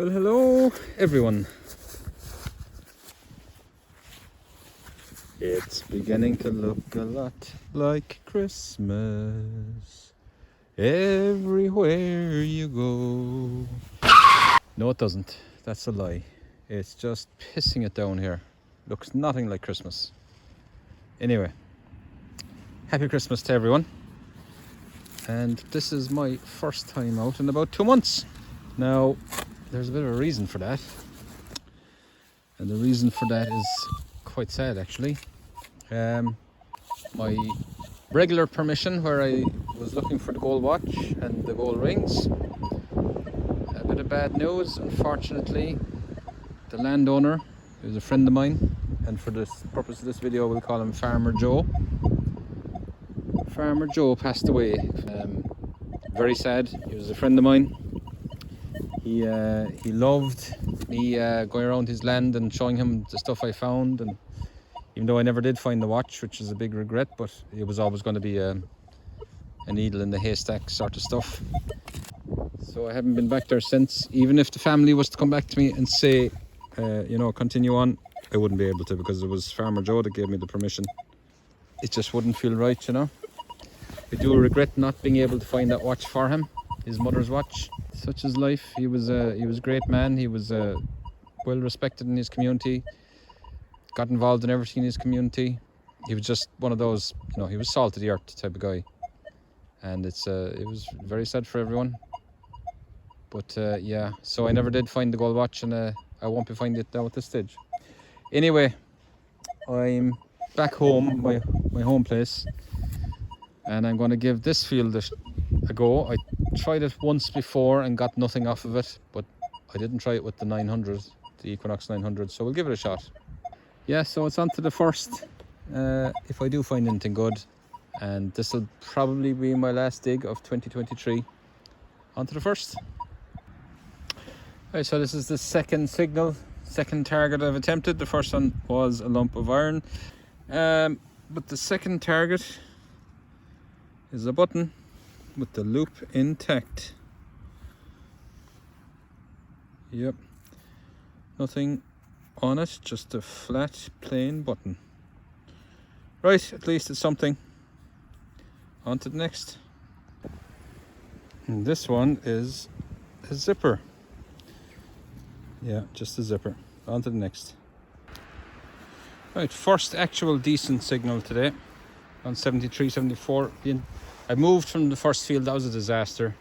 Well, hello everyone. It's beginning to look a lot like Christmas everywhere you go. No, it doesn't. That's a lie. It's just pissing it down here. Looks nothing like Christmas. Anyway, happy Christmas to everyone. And this is my first time out in about 2 months. Now, there's a bit of a reason for that. And the reason for that is quite sad, actually. My regular permission, where I was looking for the gold watch and the gold rings, a bit of bad news. Unfortunately, the landowner, who's a friend of mine, and for the purpose of this video we'll call him Farmer Joe. Farmer Joe passed away. Very sad. He was a friend of mine. He loved me going around his land and showing him the stuff I found, and even though I never did find the watch, which is a big regret, but it was always going to be a needle in the haystack sort of stuff. So I haven't been back there since. Even if the family was to come back to me and say, continue on, I wouldn't be able to, because it was Farmer Joe that gave me the permission. It just wouldn't feel right, you know. I do regret not being able to find that watch for him, his mother's watch. Such is life. He was a great man. He was well respected in his community. Got involved in everything in his community. He was just one of those, he was salt of the earth type of guy. And it was very sad for everyone. But yeah, so I never did find the gold watch, and I won't be finding it now at this stage. Anyway, I'm back home, my home place, and I'm going to give this field a go. I tried it once before and got nothing off of it, but I didn't try it with the 900, the Equinox 900, so we'll give it a shot. Yeah, so it's on to the first, if I do find anything good, and this will probably be my last dig of 2023. On to the first. Right, so this is the second target I've attempted. The first one was a lump of iron, but the second target is a button with the loop intact. Yep, nothing on it, just a flat plain button. Right, at least it's something. On to the next. And this one is a zipper. Yeah, just a zipper. On to the next. Right, first actual decent signal today on 73, 74. I moved from the first field. That was a disaster.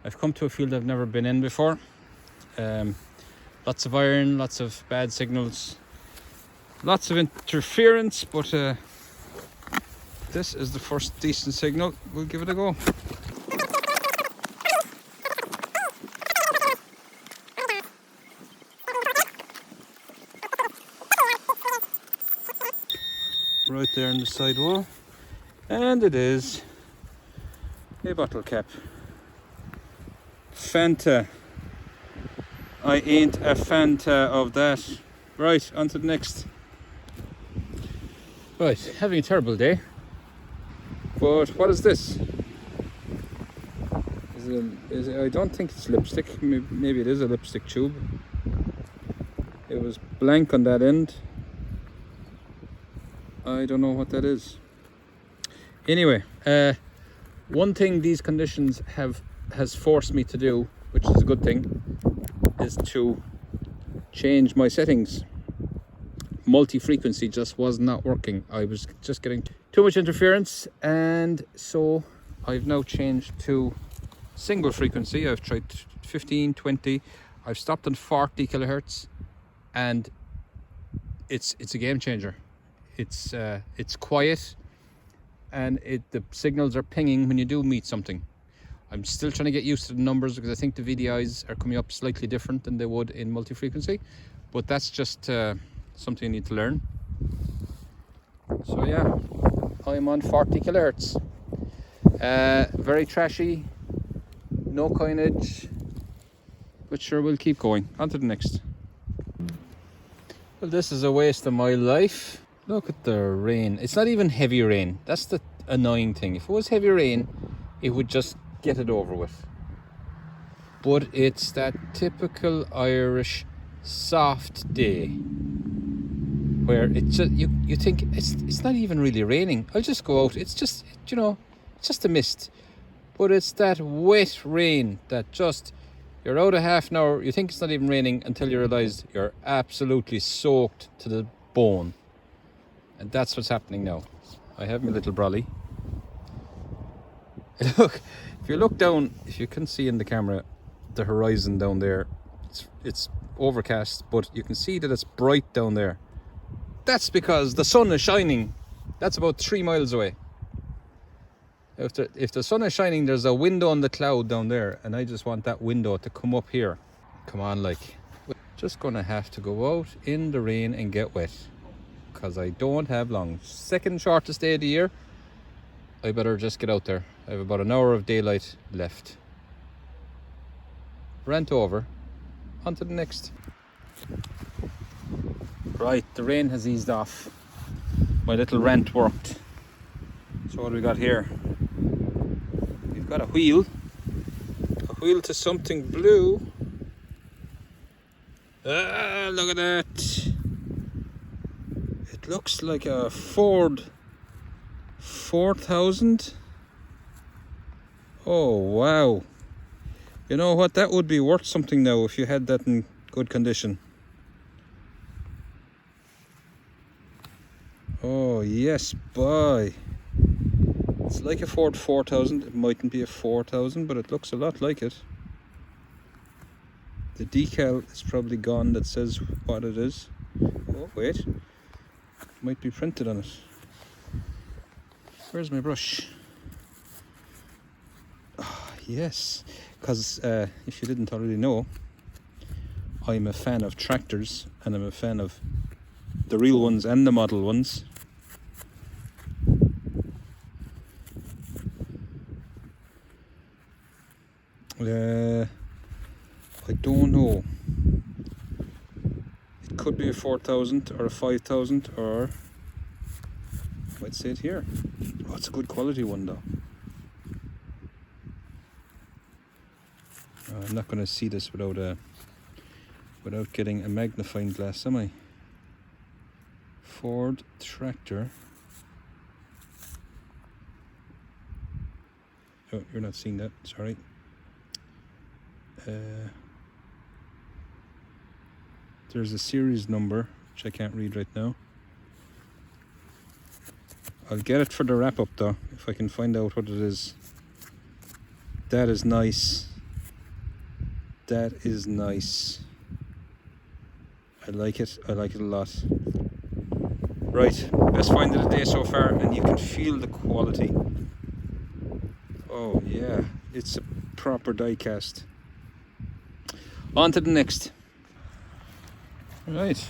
I've come to a field I've never been in before. Lots of iron, lots of bad signals, lots of interference, but this is the first decent signal. We'll give it a go. Right there in the side wall, and it is a bottle cap. Fanta. I ain't a Fanta of that. Right, on to the next. Right, having a terrible day. But what is this? I don't think it's lipstick. Maybe it is a lipstick tube. It was blank on that end. I don't know what that is. Anyway, one thing these conditions has forced me to do, which is a good thing, is to change my settings. Multi-frequency just was not working. I was just getting too much interference, and so I've now changed to single frequency. I've tried 15, 20. I've stopped on 40 kilohertz, and it's a game changer. It's quiet, and the signals are pinging when you do meet something. I'm still trying to get used to the numbers, because I think the VDIs are coming up slightly different than they would in multi-frequency, but that's just something I need to learn. So yeah, I'm on 40 kilohertz. Very trashy, no coinage, but sure, we'll keep going. On to the next. Well, this is a waste of my life. Look at the rain. It's not even heavy rain. That's the annoying thing. If it was heavy rain, it would just get it over with. but it's that typical Irish soft day where it's just, you think it's not even really raining. I'll just go out. It's just, it's just a mist. But it's that wet rain that just, you're out a half an hour, you think it's not even raining until you realise you're absolutely soaked to the bone. And that's what's happening now. I have my little brolly. Look, if you look down, if you can see in the camera, the horizon down there, it's overcast, but you can see that it's bright down there. That's because the sun is shining. That's about 3 miles away. If the sun is shining, there's a window on the cloud down there, and I just want that window to come up here. Come on, like, just gonna have to go out in the rain and get wet, because I don't have long. Second shortest day of the year. I better just get out there. I have about an hour of daylight left. Rant over. On to the next. Right, the rain has eased off. My little rant worked. So what do we got here? We've got a wheel to something blue. Ah, look at that. It looks like a Ford 4000. Oh wow. You know what, that would be worth something now if you had that in good condition. Oh yes, boy. It's like a Ford 4000. It mightn't be a 4000, but it looks a lot like it. The decal is probably gone that says what it is. Oh wait, it might be printed on it. Where's my brush? Oh, yes, because if you didn't already know, I'm a fan of tractors, and I'm a fan of the real ones and the model ones. I don't know. It could be a 4000 or a 5000, or I might say it here. Oh, it's a good quality one though. I'm not going to see this without getting a magnifying glass, am I? Ford tractor. Oh, you're not seeing that, sorry. There's a series number, which I can't read right now. I'll get it for the wrap up though, if I can find out what it is. That is nice. That is nice. I like it a lot. Right, best find of the day so far, and you can feel the quality. Oh yeah, it's a proper die cast. On to the next. Right,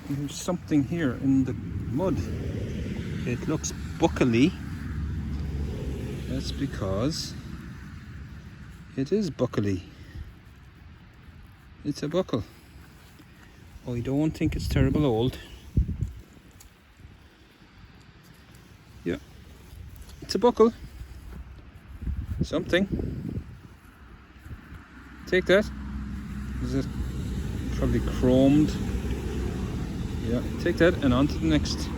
there's something here in the mud. It looks buckly. That's because it is buckly. It's a buckle. I don't think it's terrible old. Yeah, it's a buckle. Something. Take that. Is it probably chromed? Yeah, take that and on to the next.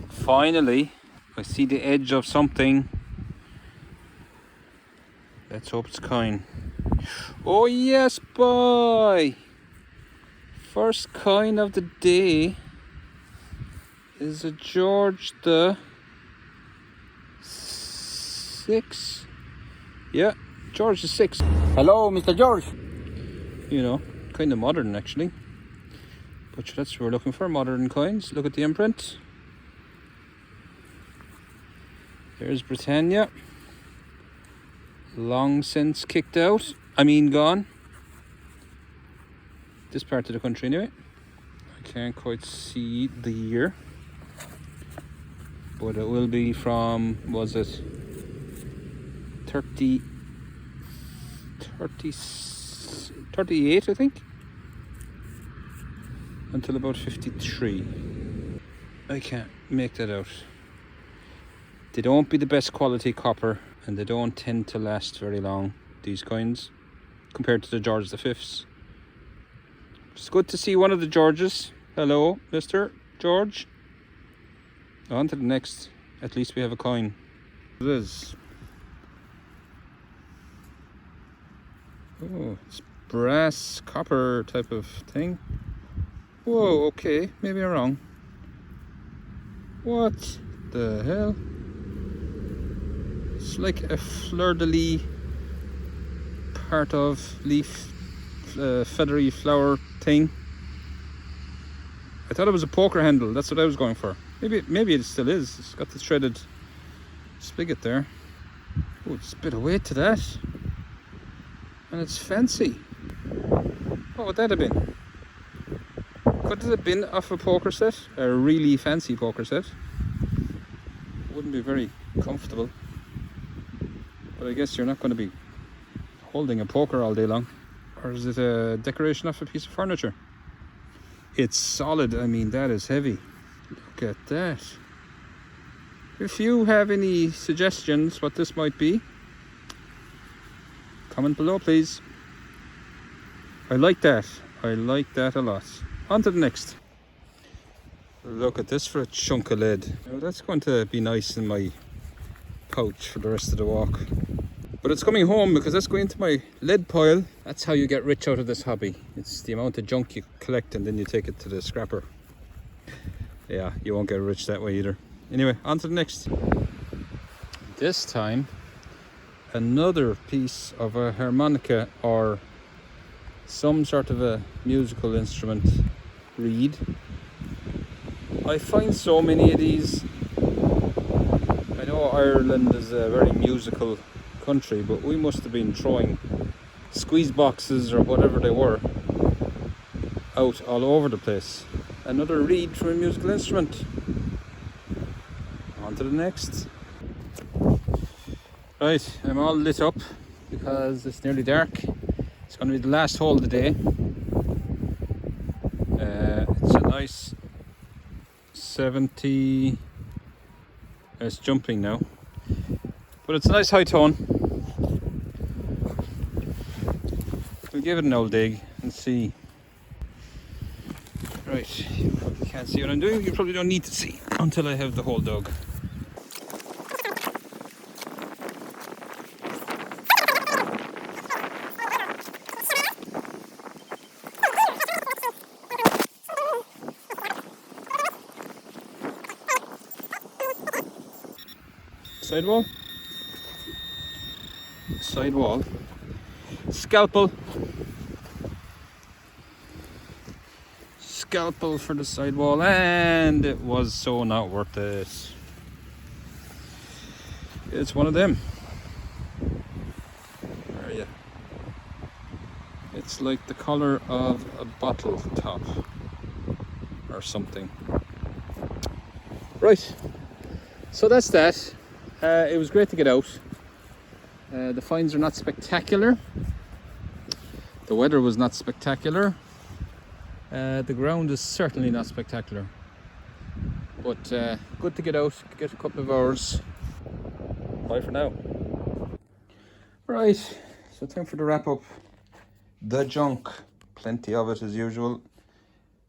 Finally, I see the edge of something. Let's hope it's coin. Oh yes, boy! First coin of the day is a George the 6. Yeah, George the 6. Hello, Mr. George. You know, kind of modern actually. But that's what we're looking for, modern coins. Look at the imprint. There's Britannia. Long since kicked out. Gone. This part of the country anyway. I can't quite see the year. But it will be from, was it 38, I think, until about 53. I can't make that out. They don't be the best quality copper, and they don't tend to last very long. these coins, compared to the George V. It's good to see one of the Georges. Hello, Mr. George. On to the next. At least we have a coin. It is. Oh, it's brass, copper type of thing. Whoa, okay, maybe I'm wrong. What the hell? It's like a fleur-de-lis part of leaf, feathery flower thing. I thought it was a poker handle. That's what I was going for. Maybe it still is. It's got the threaded spigot there. Oh, it's a bit of weight to that. And it's fancy. What would that have been? Could it have been off a poker set? A really fancy poker set. Wouldn't be very comfortable. But I guess you're not going to be holding a poker all day long. Or is it a decoration of a piece of furniture? It's solid. I mean, that is heavy. Look at that. If you have any suggestions what this might be, comment below, please. I like that. I like that a lot. On to the next. Look at this for a chunk of lead. Now that's going to be nice in my pouch for the rest of the walk. But it's coming home because that's going into my lead pile. That's how you get rich out of this hobby. It's the amount of junk you collect and then you take it to the scrapper. Yeah, you won't get rich that way either. Anyway, on to the next. This time, another piece of a harmonica or some sort of a musical instrument reed. I find so many of these. I know Ireland is a very musical country, but we must have been throwing squeeze boxes or whatever they were out all over the place. Another reed from a musical instrument. On to the next. Right, I'm all lit up because it's nearly dark. It's going to be the last hole of the day. It's a nice 70. It's jumping now, but it's a nice high tone. We'll give it an old dig and see. Right, you probably can't see what I'm doing. You probably don't need to see until I have the hole dug. Sidewall. Sidewall. Scalpel. Scalpel for the sidewall, and it was so not worth it. It's one of them. Where are you? It's like the color of a bottle top or something. Right. So that's that. It was great to get out. The finds are not spectacular. The weather was not spectacular. The ground is certainly not spectacular. But good to get out, get a couple of hours. Bye for now. Right, so time for the wrap up. The junk, plenty of it as usual.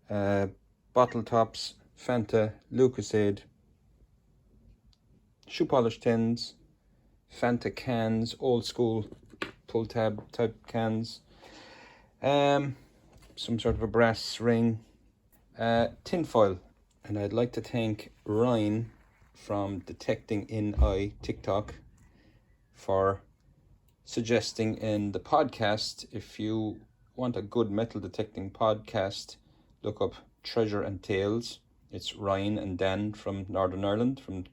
Bottle tops, Fanta, Lucozade, shoe polish tins, Fanta cans, old school pull tab type cans, some sort of a brass ring, tin foil, and I'd like to thank Ryan from Detecting in Eye TikTok for suggesting in the podcast, if you want a good metal detecting podcast, look up Treasure and Tales. It's Ryan and Dan from Northern Ireland, from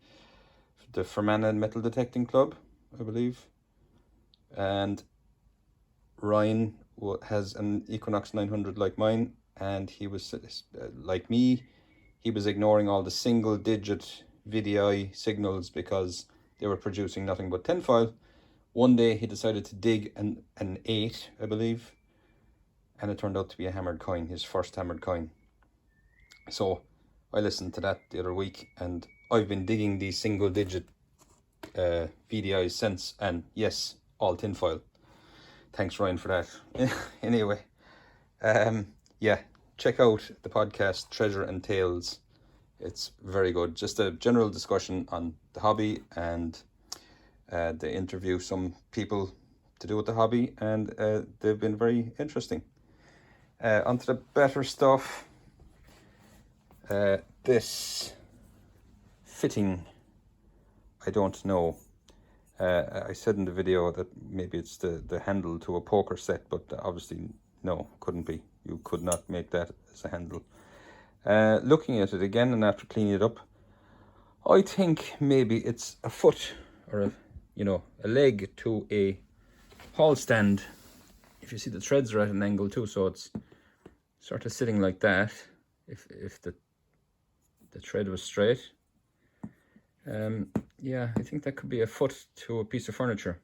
the Fermanagh Metal Detecting Club, I believe. And Ryan has an Equinox 900 like mine, and he was, like me, he was ignoring all the single digit VDI signals because they were producing nothing but tinfoil. One day he decided to dig an 8, I believe, and it turned out to be a hammered coin, his first hammered coin. So I listened to that the other week, and I've been digging these single digit VDIs since, and yes, all tinfoil. Thanks, Ryan, for that. Anyway, yeah, check out the podcast Treasure and Tales. It's very good. Just a general discussion on the hobby, and they interview some people to do with the hobby, and they've been very interesting. Onto the better stuff. This fitting, I don't know. I said in the video that maybe it's the handle to a poker set, but obviously no, couldn't be. You could not make that as a handle. Looking at it again and after cleaning it up, I think maybe it's a foot or a leg to a hall stand. If you see, the threads are at an angle too, so it's sort of sitting like that. If the thread was straight. Yeah, I think that could be a foot to a piece of furniture.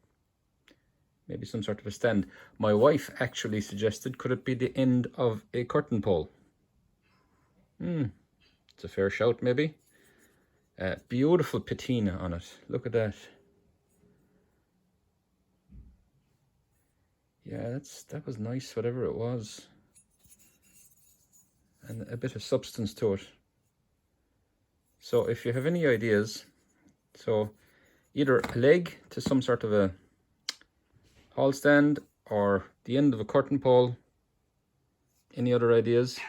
Maybe some sort of a stand. My wife actually suggested, could it be the end of a curtain pole? It's a fair shout, maybe. Beautiful patina on it. Look at that. Yeah, that was nice, whatever it was. And a bit of substance to it. So if you have any ideas, so either a leg to some sort of a hall stand or the end of a curtain pole, any other ideas,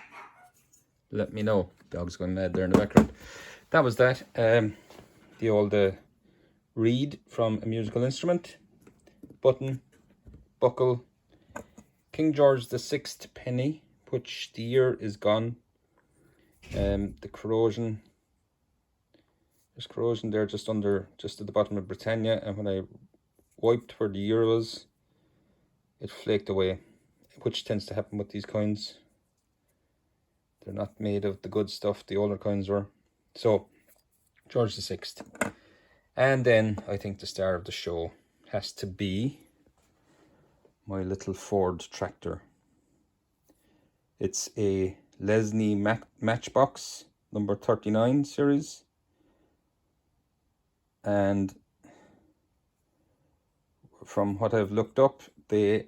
let me know. Dog's going mad there in the background. That was that. The old reed from a musical instrument, button, buckle, King George VI penny, which the year is gone. The corrosion, there's corrosion there just at the bottom of Britannia, and when I wiped where the year was, it flaked away, which tends to happen with these coins. They're not made of the good stuff the older coins were. So, George VI. And then I think the star of the show has to be my little Ford tractor. It's a Lesney Matchbox number 39 series. And from what I've looked up, they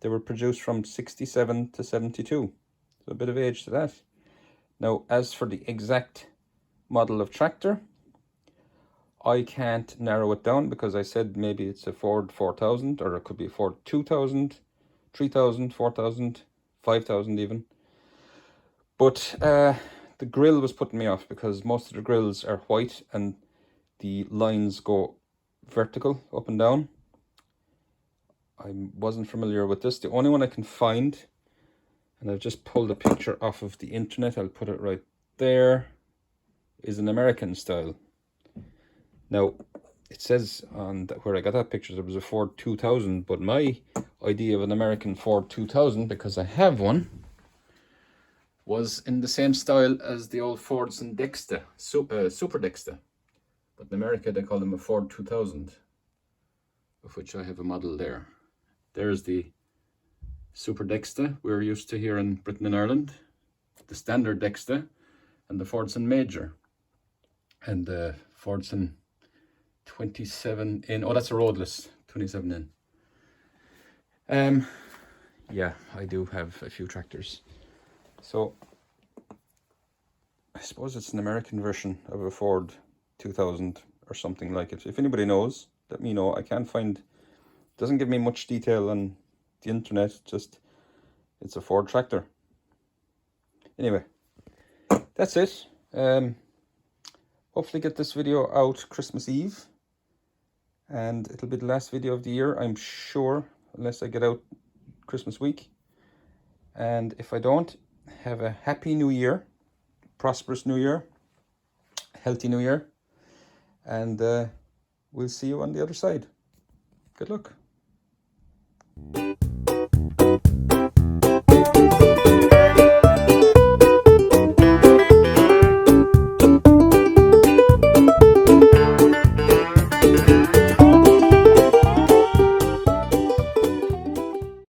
were produced from 67 to 72. So a bit of age to that. Now, as for the exact model of tractor, I can't narrow it down because I said maybe it's a Ford 4000, or it could be a Ford 2000, 3000, 4000, 5000 even. But the grille was putting me off because most of the grills are white and the lines go vertical up and down. I wasn't familiar with this. The only one I can find, and I've just pulled a picture off of the internet, I'll put it right there, is an American style. Now, it says on where I got that picture there was a Ford 2000, but my idea of an American Ford 2000, because I have one, was in the same style as the old Fords and Dexter, Super Dexter. But in America they call them a Ford 2000, of which I have a model there. There's the Super Dexter we're used to here in Britain and Ireland, the Standard Dexter, and the Fordson Major, and the Fordson 27 in. Oh, that's a roadless 27 in. Yeah, I do have a few tractors. So I suppose it's an American version of a Ford 2000 or something like it. If anybody knows, let me know. I can't find, doesn't give me much detail on the internet, just it's a Ford tractor. Anyway, that's it. Hopefully get this video out Christmas Eve, and it'll be the last video of the year, I'm sure, unless I get out Christmas week. And if I don't, have a happy new year, prosperous new year, healthy new year, and we'll see you on the other side. Good luck.